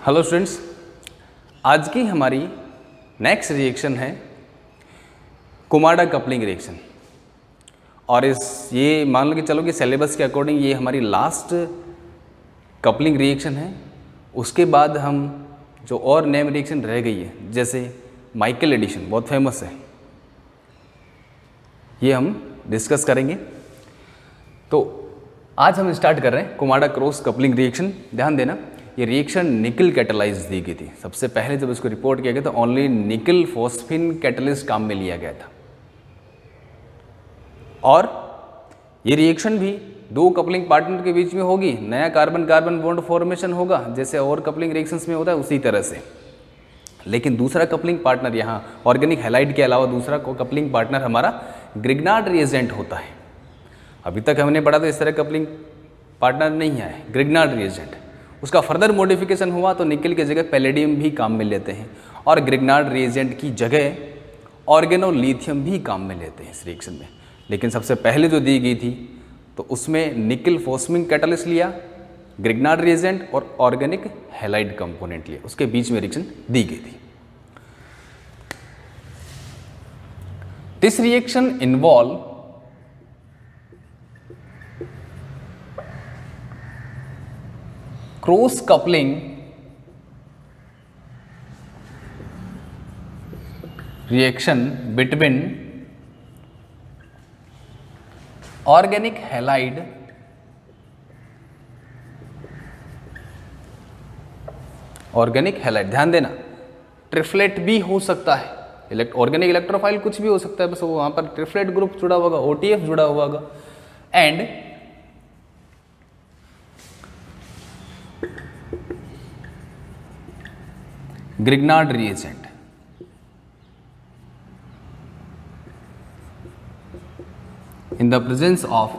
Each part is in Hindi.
हेलो स्टूडेंट्स, आज की हमारी नेक्स्ट रिएक्शन है कुमाडा कपलिंग रिएक्शन। और ये मान लो कि चलो कि सिलेबस के अकॉर्डिंग ये हमारी लास्ट कपलिंग रिएक्शन है। उसके बाद हम जो और नेम रिएक्शन रह गई है, जैसे माइकल एडिशन बहुत फेमस है, ये हम डिस्कस करेंगे। तो आज हम स्टार्ट कर रहे हैं कुमाडा क्रॉस कपलिंग रिएक्शन। ध्यान देना, ये रिएक्शन निकल कैटेलाइज दी गई थी। सबसे पहले जब इसको रिपोर्ट किया गया तो ओनली निकल फॉस्फिन कैटलिस्ट काम में लिया गया था। और ये रिएक्शन भी दो कपलिंग पार्टनर के बीच में होगी, नया कार्बन कार्बन बॉन्ड फॉर्मेशन होगा जैसे और कपलिंग रिएक्शंस में होता है उसी तरह से। लेकिन दूसरा कपलिंग पार्टनर यहाँ ऑर्गेनिक हैलाइड के अलावा दूसरा कपलिंग पार्टनर हमारा ग्रिग्नार्ड रिएजेंट होता है। अभी तक हमने पढ़ा था इस तरह कपलिंग पार्टनर नहीं है, ग्रिग्नार्ड रिएजेंट। उसका फर्दर मॉडिफिकेशन हुआ तो निकल की जगह पैलेडियम भी काम में लेते हैं और ग्रिग्नार्ड रिएजेंट की जगह ऑर्गेनोलिथियम भी काम में लेते हैं इस रिएक्शन में। लेकिन सबसे पहले जो दी गई थी तो उसमें निकल फॉस्फिन कैटलिस्ट लिया, ग्रिग्नार्ड रिएजेंट और ऑर्गेनिक हैलाइड कंपोनेंट लिया, उसके बीच में रिएक्शन दी गई थी। This reaction involve cross coupling reaction between organic halide ध्यान देना, ट्रिफ्लेट भी हो सकता है, ऑर्गेनिक इलेक्ट्रोफाइल कुछ भी हो सकता है, बस वो वहां पर ट्रिफ्लेट ग्रुप जुड़ा होगा, ओटीएफ जुड़ा हुआ होगा। And Grignard reagent in the presence of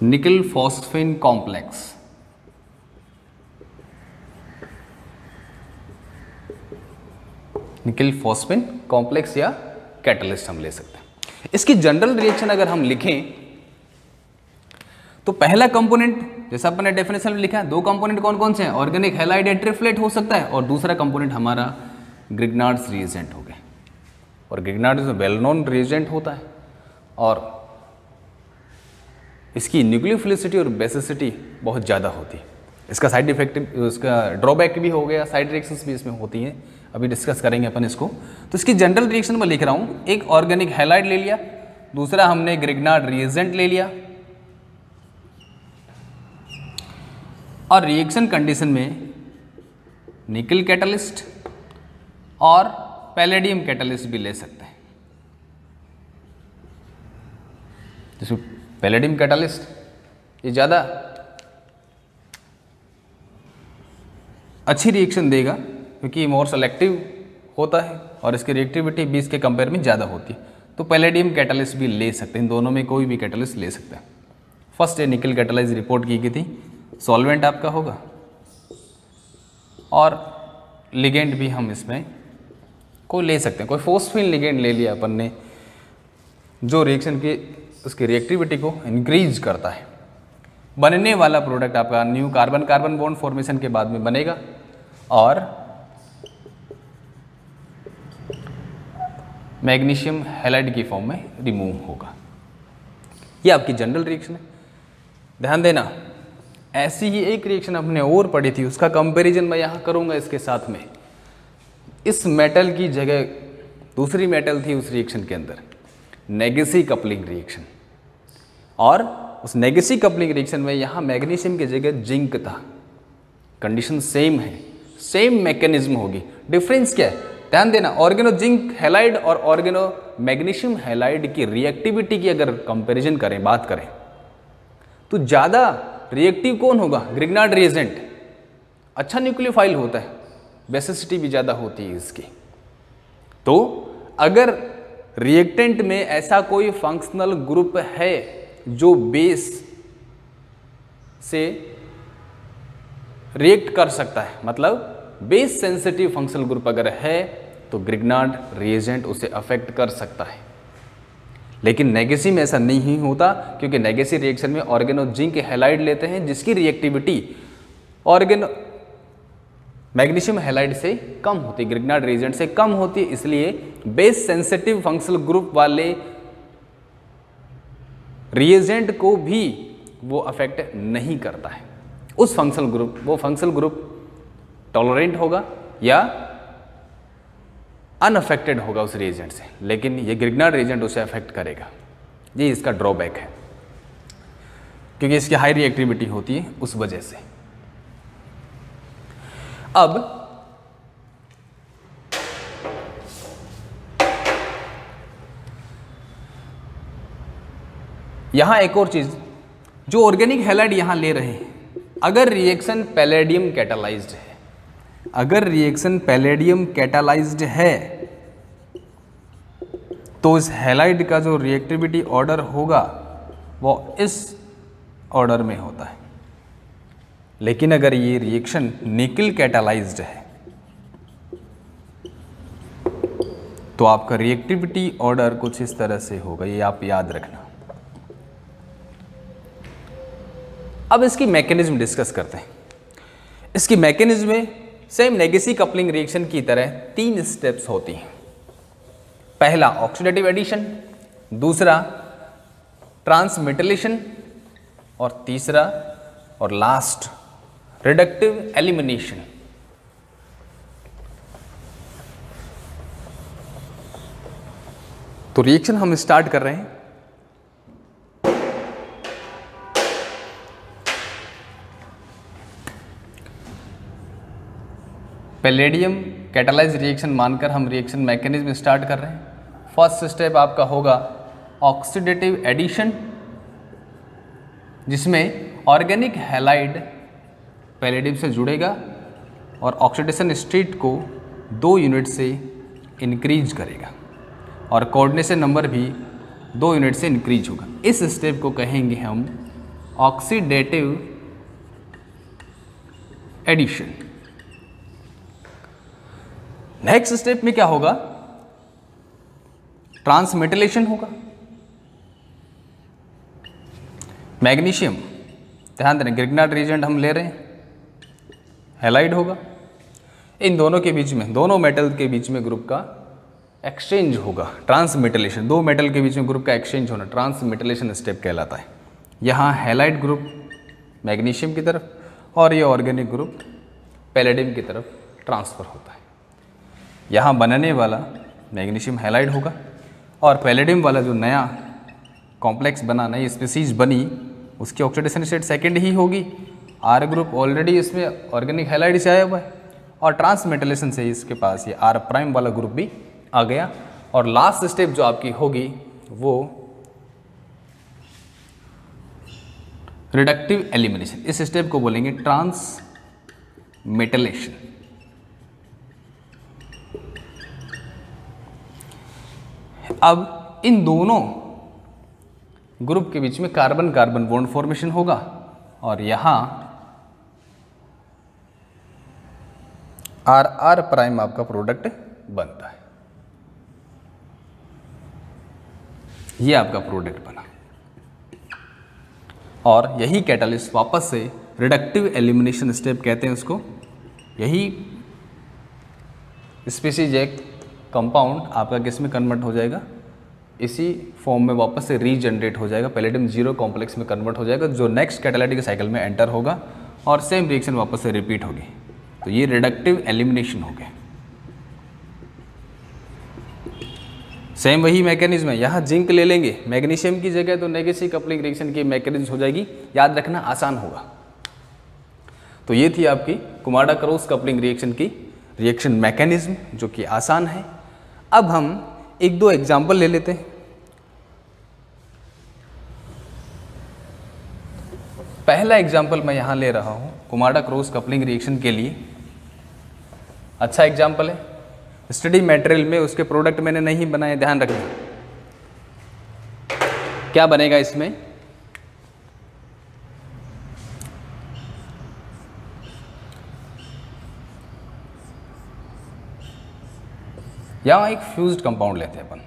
nickel phosphine complex निकल फॉस्फिन कॉम्प्लेक्स या कैटलिस्ट हम ले सकते हैं। इसकी जनरल रिएक्शन अगर हम लिखें तो पहला कंपोनेंट जैसा अपने डेफिनेशन में लिखा है, दो कंपोनेंट कौन कौन से हैं, ऑर्गेनिक हैलाइड या ट्रिफ्लेट हो सकता है, और दूसरा कंपोनेंट हमारा ग्रिग्नार्ड्स रिएजेंट हो गया। और ग्रिग्नार्ड वेल नोन रिएजेंट होता है और इसकी न्यूक्लियोफिलिसिटी और बेसिसिटी बहुत ज़्यादा होती है। इसका साइड इफेक्ट, उसका ड्रॉबैक भी हो गया, साइड रिएक्शंस भी इसमें होती हैं, अभी डिस्कस करेंगे अपन इसको। तो इसकी जनरल रिएक्शन में लिख रहा हूँ, एक ऑर्गेनिक हैलाइड ले लिया, दूसरा हमने ग्रिग्नार्ड रिएजेंट ले लिया, और रिएक्शन कंडीशन में निकल कैटलिस्ट और पैलेडियम कैटलिस्ट भी ले सकते हैं। जैसे पैलेडियम कैटलिस्ट ये ज़्यादा अच्छी रिएक्शन देगा क्योंकि मोर सेलेक्टिव होता है और इसकी रिएक्टिविटी 20 के कंपेयर में ज़्यादा होती है। तो पैलेडियम कैटलिस्ट भी ले सकते हैं, इन दोनों में कोई भी कैटलिस्ट ले सकते हैं। फर्स्ट ये निकल कैटलाइज रिपोर्ट की गई थी, सॉल्वेंट आपका होगा और लिगेंड भी हम इसमें को ले सकते हैं। कोई फोस्फिन लिगेंड ले लिया अपन ने जो रिएक्शन की उसकी रिएक्टिविटी को इंक्रीज करता है। बनने वाला प्रोडक्ट आपका new carbon carbon bond formation के बाद में बनेगा और मैग्नीशियम हैलाइड की फॉर्म में रिमूव होगा। ये आपकी जनरल रिएक्शन है। ध्यान देना, ऐसी ही एक रिएक्शन आपने और पढ़ी थी, उसका कंपैरिजन मैं यहाँ करूँगा इसके साथ में। इस मेटल की जगह दूसरी मेटल थी उस रिएक्शन के अंदर, नेगेसी कपलिंग रिएक्शन, और उस नेगेसी कपलिंग रिएक्शन में यहाँ मैग्नीशियम की जगह जिंक था। कंडीशन सेम है, सेम मैकेनिज्म होगी। डिफरेंस क्या है, ध्यान देना, ऑर्गेनो जिंक हैलाइड और ऑर्गेनो मैग्नीशियम हैलाइड की रिएक्टिविटी की अगर कंपैरिजन करें, बात करें, तो ज़्यादा रिएक्टिव कौन होगा, ग्रिग्नार्ड रिएजेंट। अच्छा न्यूक्लियोफाइल होता है, बेसिसिटी भी ज़्यादा होती है इसकी। तो अगर रिएक्टेंट में ऐसा कोई फंक्शनल ग्रुप है जो बेस से रिएक्ट कर सकता है, मतलब बेस सेंसिटिव फंक्शनल ग्रुप अगर है तो ग्रिग्नार्ड रिएजेंट उसे अफेक्ट कर सकता है। लेकिन नेगेसी में ऐसा नहीं होता, क्योंकि नेगेसी रिएक्शन में ऑर्गेनो जिंक हैलाइड लेते हैं जिसकी रिएक्टिविटी ऑर्गेनो मैग्नीशियम हैलाइड से कम होती है, ग्रिग्नार्ड रिएजेंट से कम होती है, इसलिए बेस सेंसिटिव फंक्शनल ग्रुप वाले रिएजेंट को भी वो अफेक्ट नहीं करता है। उस फंक्शनल ग्रुप, वो फंक्शनल ग्रुप टॉलरेंट होगा या अनअफेक्टेड होगा उस रिएजेंट से, लेकिन ये ग्रिग्नार्ड रिएजेंट उसे अफेक्ट करेगा। ये इसका ड्रॉबैक है, क्योंकि इसकी हाई रिएक्टिविटी होती है उस वजह से। अब यहां एक और चीज, जो ऑर्गेनिक हैलाइड यहां ले रहे हैं, अगर रिएक्शन पैलेडियम कैटालाइज्ड है, अगर रिएक्शन पैलेडियम कैटालाइज्ड है तो इस हैलाइड का जो रिएक्टिविटी ऑर्डर होगा वो इस ऑर्डर में होता है। लेकिन अगर ये रिएक्शन निकल कैटालाइज्ड है तो आपका रिएक्टिविटी ऑर्डर कुछ इस तरह से होगा, ये आप याद रखना। अब इसकी मैकेनिज्म डिस्कस करते हैं। इसकी मैकेनिज्म में सेम नेगेसी कपलिंग रिएक्शन की तरह 3 स्टेप्स होती हैं। पहला ऑक्सीडेटिव एडिशन, दूसरा ट्रांसमेटलेशन, और तीसरा और लास्ट रिडक्टिव एलिमिनेशन। तो रिएक्शन हम स्टार्ट कर रहे हैं। पैलेडियम कैटालाइज रिएक्शन मानकर हम रिएक्शन मैकेनिज्म स्टार्ट कर रहे हैं। फर्स्ट स्टेप आपका होगा ऑक्सीडेटिव एडिशन, जिसमें ऑर्गेनिक हैलाइड पैलेडियम से जुड़ेगा और ऑक्सीडेशन स्टेट को 2 यूनिट से इंक्रीज करेगा और कोऑर्डिनेशन नंबर भी 2 यूनिट से इंक्रीज होगा। इस स्टेप को कहेंगे हम ऑक्सीडेटिव एडिशन। नेक्स्ट स्टेप में क्या होगा, ट्रांसमेटलेशन होगा। मैग्नीशियम, ध्यान देना ग्रिग्नार्ड रिएजेंट हम ले रहे हैं, हैलाइड होगा, इन दोनों के बीच में, दोनों मेटल के बीच में ग्रुप का एक्सचेंज होगा, ट्रांसमेटलेशन। 2 मेटल के बीच में ग्रुप का एक्सचेंज होना ट्रांसमेटलेशन स्टेप कहलाता है। यहाँ हैलाइड ग्रुप मैग्नीशियम की तरफ और ये ऑर्गेनिक ग्रुप पैलेडियम की तरफ ट्रांसफर होता है। यहाँ बनने वाला मैग्नीशियम हैलाइड होगा और पैलेडियम वाला जो नया कॉम्प्लेक्स बना, नई स्पीसीज बनी, उसकी ऑक्सीडेशन स्टेट सेकंड ही होगी। आर ग्रुप ऑलरेडी इसमें ऑर्गेनिक हैलाइड से आया हुआ है और ट्रांसमेटलेशन से इसके पास ये आर प्राइम वाला ग्रुप भी आ गया। और लास्ट स्टेप जो आपकी होगी वो रिडक्टिव एलिमिनेशन। इस स्टेप को बोलेंगे ट्रांसमेटलेशन। अब इन दोनों ग्रुप के बीच में कार्बन कार्बन बॉन्ड फॉर्मेशन होगा और यहां आर आर प्राइम आपका प्रोडक्ट बनता है। ये आपका प्रोडक्ट बना और यही कैटालिस्ट वापस से रिडक्टिव एलिमिनेशन स्टेप कहते हैं उसको। यही स्पीसीज एक कंपाउंड आपका किस में कन्वर्ट हो जाएगा, इसी फॉर्म में वापस से रीजनरेट हो जाएगा, पैलेडियम 0 कॉम्प्लेक्स में कन्वर्ट हो जाएगा, जो नेक्स्ट कैटालिटिक साइकिल में एंटर होगा और सेम रिएक्शन वापस से रिपीट होगी। तो ये रिडक्टिव एलिमिनेशन हो गया। सेम वही मैकेनिज्म है, यहाँ जिंक ले लेंगे मैग्नीशियम की जगह तो नेगेसी कपलिंग रिएक्शन की मैकेनिज्म हो जाएगी, याद रखना आसान होगा। तो ये थी आपकी कुमाडा क्रॉस कपलिंग रिएक्शन की रिएक्शन मैकेनिज्म, जो कि आसान है। अब हम 1-2 एग्जाम्पल ले लेते हैं। पहला एग्जाम्पल मैं यहां ले रहा हूं कुमाडा क्रॉस कपलिंग रिएक्शन के लिए। अच्छा एग्जाम्पल है, स्टडी मटेरियल में उसके प्रोडक्ट मैंने नहीं बनाए, ध्यान रखना। क्या बनेगा इसमें, यहां एक फ्यूज्ड कंपाउंड लेते हैं अपन।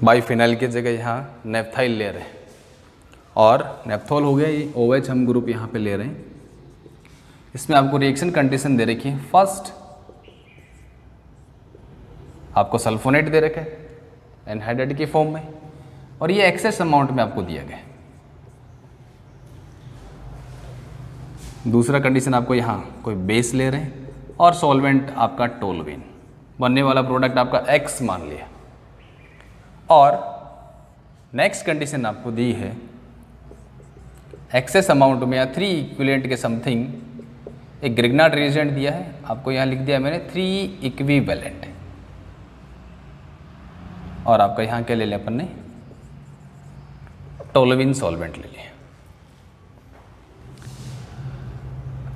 बाइफिनाइल की जगह यहाँ नेफ्थाइल ले रहे हैं और नेफ्थोल हो गया, ये OH हम ग्रुप यहाँ पे ले रहे हैं। इसमें आपको रिएक्शन कंडीशन दे रखी है, फर्स्ट आपको सल्फोनेट दे रखा है एनहाइड्राइड की फॉर्म में और ये एक्सेस अमाउंट में आपको दिया गया है। दूसरा कंडीशन आपको यहाँ कोई बेस ले रहे हैं और सॉल्वेंट आपका टोलुइन, बनने वाला प्रोडक्ट आपका X मान लिया। और नेक्स्ट कंडीशन आपको दी है एक्सेस अमाउंट में या 3 इक्विवेलेंट के समथिंग एक ग्रिग्नार्ड रिएजेंट दिया है, आपको यहाँ लिख दिया मैंने 3 इक्विवेलेंट। और आपका यहाँ क्या ले लिया अपन ने, टोलुइन सॉल्वेंट ले लिया।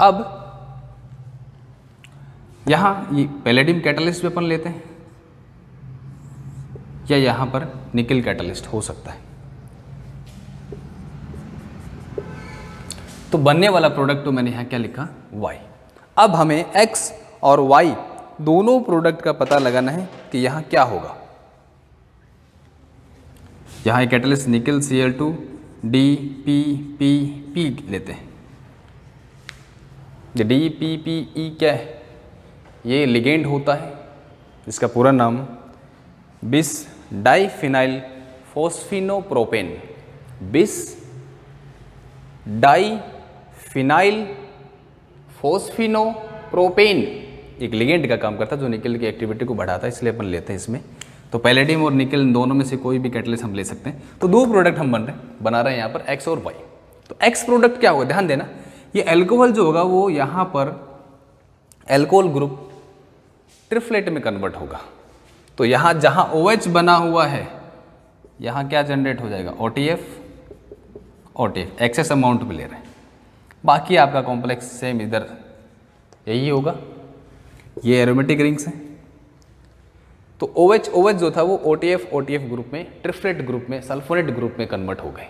अब यहाँ ये पैलेडियम कैटलिस्ट भी अपन लेते हैं या यहाँ पर निकल कैटलिस्ट हो सकता है। तो बनने वाला प्रोडक्ट तो मैंने यहाँ क्या लिखा, Y। अब हमें X और Y दोनों प्रोडक्ट का पता लगाना है कि यहाँ क्या होगा। यहाँ एक कैटलिस्ट निकल Cl2 DPPP लेते हैं। DPPE क्या है, ये लिगेंड होता है जिसका पूरा नाम बिस डाइफिनाइल फोस्फिनोप्रोपेन, बिस डाइफिनाइल फोस्फिनोप्रोपेन एक लिगेंड का काम करता है जो निकल की एक्टिविटी को बढ़ाता है, इसलिए अपन लेते हैं इसमें। तो पैलेडियम और निकल इन दोनों में से कोई भी कैटलिस्ट हम ले सकते हैं। तो दो प्रोडक्ट हम बना रहे हैं यहाँ पर X और Y। तो X प्रोडक्ट क्या होगा, ध्यान देना, ये एल्कोहल जो होगा वो यहाँ पर एल्कोहल ग्रुप ट्रिफ्लेट में कन्वर्ट होगा। तो यहाँ जहाँ OH बना हुआ है यहाँ क्या जनरेट हो जाएगा, OTF एक्सेस अमाउंट में ले रहे हैं। बाकी आपका कॉम्प्लेक्स सेम इधर यही होगा, ये एरोमेटिक रिंग्स हैं। तो OH जो था वो OTF ग्रुप में, ट्रिफ्लेट ग्रुप में, सल्फोनेट ग्रुप में कन्वर्ट हो गए।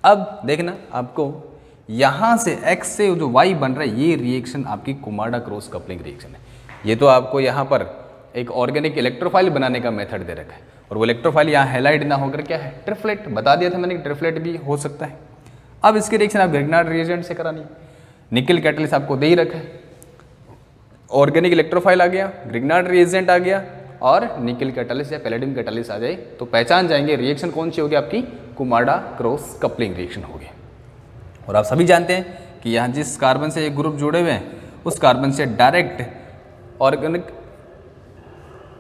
अब देखना आपको यहाँ से X से जो Y बन रहा है, ये रिएक्शन आपकी कुमाडा क्रॉस कपलिंग रिएक्शन है। ये तो आपको यहाँ पर एक ऑर्गेनिक इलेक्ट्रोफाइल बनाने का मेथड दे रखा है और वो इलेक्ट्रोफाइल यहाँ हैलाइड ना होकर क्या है, ट्रिफ्लेट। बता दिया था मैंने, ट्रिफ्लेट भी हो सकता है। अब इसकी रिएक्शन आप ग्रिग्नार्ड रिएजेंट से करानी है। निकल कैटलिस्ट आपको दे ही रखा है, ऑर्गेनिक इलेक्ट्रोफाइल आ गया, ग्रिग्नार्ड रिएजेंट आ गया और निकल कैटलिस्ट या पैलेडियम कैटलिस्ट आ जाए तो पहचान जाएंगे रिएक्शन कौन सी होगी, आपकी कुमाडा क्रॉस कपलिंग रिएक्शन होगी। और आप सभी जानते हैं कि यहाँ जिस कार्बन से एक ग्रुप जुड़े हुए हैं उस कार्बन से डायरेक्ट ऑर्गेनिक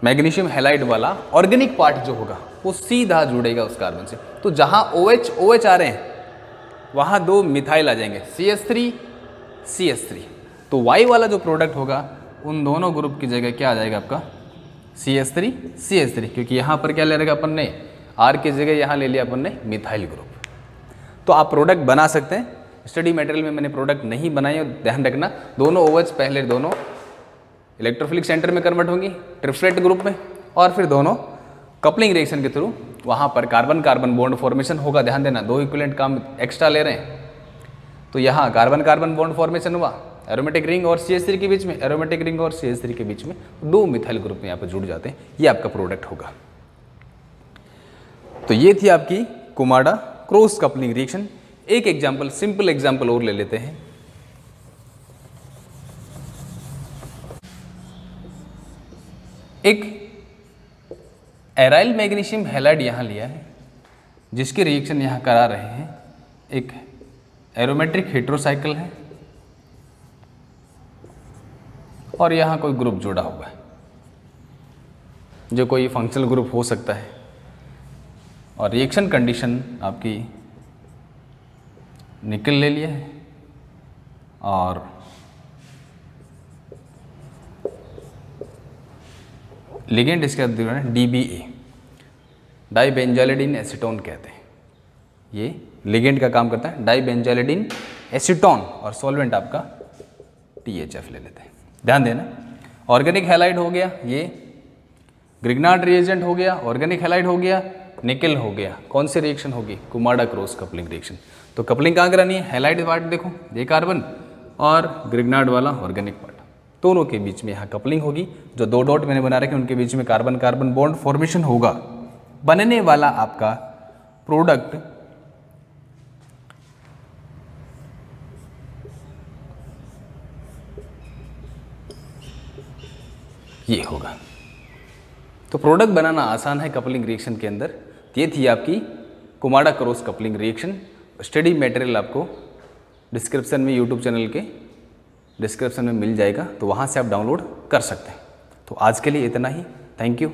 मैग्नीशियम हैलाइड वाला ऑर्गेनिक पार्ट जो होगा वो सीधा जुड़ेगा उस कार्बन से। तो जहाँ OH आ रहे हैं वहाँ दो मिथाइल आ जाएंगे, CH3 तो Y वाला जो प्रोडक्ट होगा उन दोनों ग्रुप की जगह क्या आ जाएगा आपका, CH3 क्योंकि यहाँ पर क्या ले रखा अपन ने, R की जगह यहाँ ले लिया अपन ने मिथाइल ग्रुप। तो आप प्रोडक्ट बना सकते हैं। स्टडी मटेरियल में मैंने प्रोडक्ट नहीं बनाई, ध्यान रखना दोनों OH पहले दोनों इलेक्ट्रोफिलिक सेंटर में कन्वर्ट होंगी ट्रिफ्लेट ग्रुप में और फिर दोनों कपलिंग रिएक्शन के थ्रू वहाँ पर कार्बन कार्बन बॉन्ड फॉर्मेशन होगा। ध्यान देना, दो इक्विवेलेंट काम एक्स्ट्रा ले रहे हैं तो यहाँ कार्बन कार्बन बॉन्ड फॉर्मेशन हुआ एरोमेटिक रिंग और CH3 के बीच में, एरोमेटिक रिंग और CH3 के बीच में दो मिथाइल ग्रुप में यहाँ पर जुड़ जाते हैं, ये आपका प्रोडक्ट होगा। तो ये थी आपकी कुमाडा क्रॉस कपलिंग रिएक्शन। एक एग्जाम्पल, सिंपल एग्जाम्पल और ले लेते हैं। एक एराइल मैग्नीशियम हैलाइड यहाँ लिया है जिसकी रिएक्शन यहाँ करा रहे हैं, एक एरोमेट्रिक हेट्रोसाइकिल है और यहाँ कोई ग्रुप जुड़ा हुआ है जो कोई फंक्शनल ग्रुप हो सकता है और रिएक्शन कंडीशन आपकी निकल ले लिया है और लिगेंड इसके बाद DBA डाइबेंजाइलिडिन एसीटोन कहते हैं। ये लिगेंड का काम करता है, डाइबेंजाइलिडिन एसीटोन और सॉल्वेंट आपका THF ले लेते हैं। ध्यान देना, ऑर्गेनिक हैलाइड हो गया, ये ग्रिग्नार्ड रिएजेंट हो गया, ऑर्गेनिक हैलाइड हो गया, निकल हो गया। कौन सी रिएक्शन होगी, कुमाडा क्रॉस कपलिंग रिएक्शन। तो कपलिंग कहाँ करानी है, हैलाइड पार्ट देखो ये कार्बन और ग्रिग्नार्ड वाला ऑर्गेनिक पार्ट, दोनों के बीच में यहाँ कपलिंग होगी। जो दो डॉट मैंने बना रखे उनके बीच में कार्बन कार्बन बॉन्ड फॉर्मेशन होगा बनने वाला आपका प्रोडक्ट ये होगा। तो प्रोडक्ट बनाना आसान है कपलिंग रिएक्शन के अंदर। ये थी आपकी कुमाडा-क्रोस कपलिंग रिएक्शन। स्टडी मटेरियल आपको डिस्क्रिप्शन में, यूट्यूब चैनल के डिस्क्रिप्शन में मिल जाएगा, तो वहाँ से आप डाउनलोड कर सकते हैं। तो आज के लिए इतना ही। Thank you.